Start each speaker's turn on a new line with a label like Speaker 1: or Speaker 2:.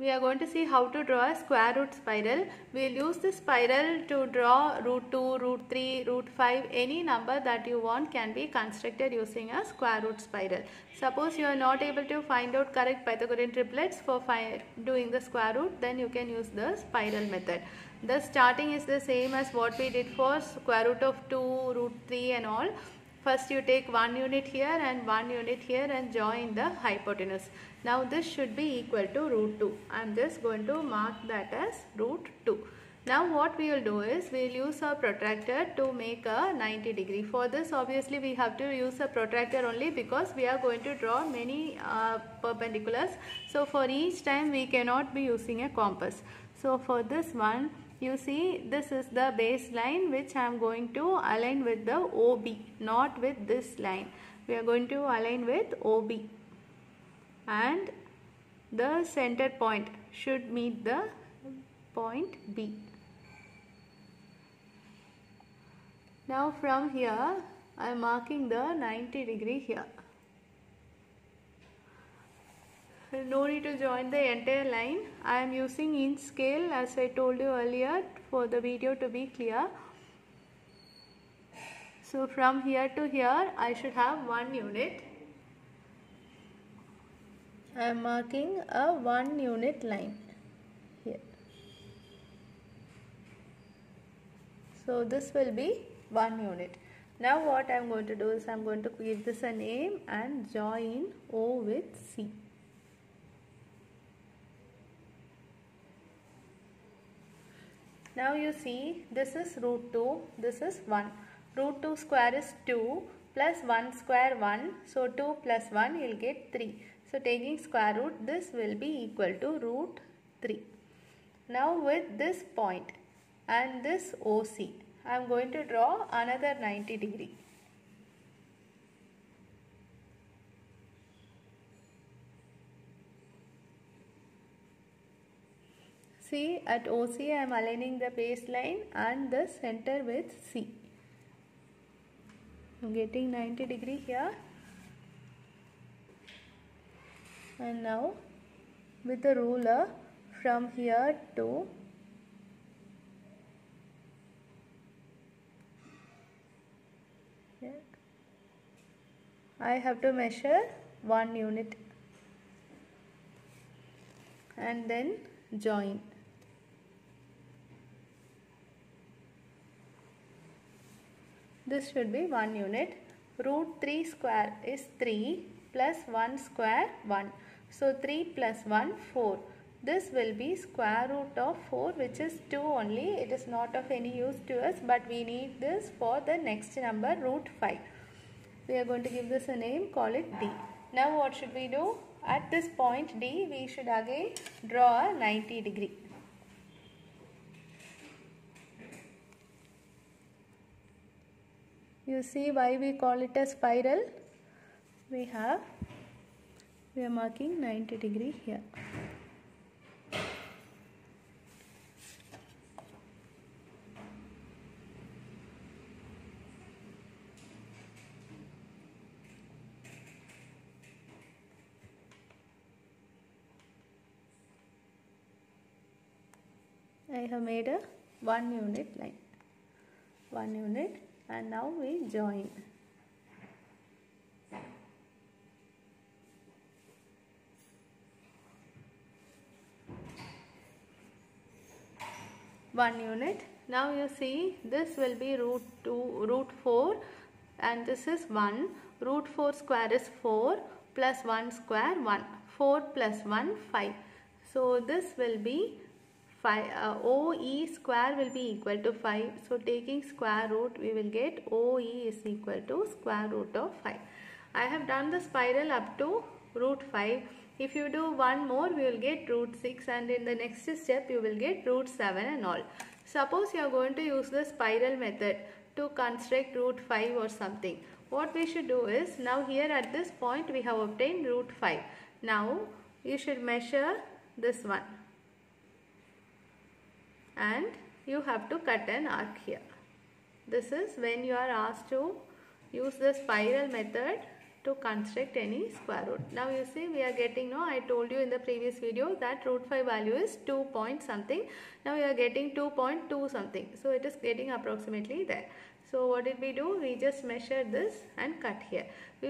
Speaker 1: we are going to see how to draw a square root spiral. We will use this spiral to draw root 2, root 3, root 5, any number that you want can be constructed using a square root spiral. Suppose you are not able to find out correct Pythagorean triplets for doing the square root, then you can use the spiral method. The starting is the same as what we did for square root of 2, root 3 and all. First you take 1 unit here and 1 unit here and join the hypotenuse. Now this should be equal to root 2. I am just going to mark that as root 2. Now what we will do is we will use our protractor to make a 90 degree. For this obviously we have to use a protractor only because we are going to draw many perpendiculars. So for each time we cannot be using a compass. So for this one, you see this is the baseline which I am going to align with the OB, not with this line. We are going to align with OB and the center point should meet the point B. Now from here I am marking the 90 degree here. No need to join the entire line. I am using inch scale as I told you earlier for the video to be clear. So from here to here I should have 1 unit. I am marking a 1 unit line here. So this will be 1 unit. Now what I am going to do is I am going to give this a name and join O with C. Now you see this is root 2, this is 1. Root 2 square is 2 plus 1 square 1. So 2 plus 1 you will get 3. So taking square root, this will be equal to root 3. Now with this point and this OC, I am going to draw another 90 degree. See, at OC I am aligning the baseline and the center with C. I am getting 90 degree here. And now with the ruler from here to here, I have to measure 1 unit and then join. This should be 1 unit. Root 3 square is 3 plus 1 square 1. So 3 plus 1 4. This will be square root of 4, which is 2 only. It is not of any use to us, but we need this for the next number, root 5. We are going to give this a name, call it D. Now what should we do? At this point D, we should again draw a 90 degree. You see why we call it a spiral? We are marking 90 degree here. I have made a 1 unit line. 1 unit. And now we join. One unit. Now you see this will be root 2, root 4 and this is 1. Root 4 square is 4 plus 1 square 1. 4 plus 1 5. So this will be 5, OE square will be equal to 5. So taking square root, we will get OE is equal to square root of 5. I have done the spiral up to root 5. If you do one more, we will get root 6, and in the next step you will get root 7 and all. Suppose you are going to use the spiral method to construct root 5 or something. What we should do is, now here at this point we have obtained root 5. Now you should measure this one. And you have to cut an arc here. This is when you are asked to use the spiral method to construct any square root. Now you see we are getting, no, I told you in the previous video that root 5 value is 2 point something. Now we are getting 2.2 something. So it is getting approximately there. So what did we do? We just measured this and cut here. We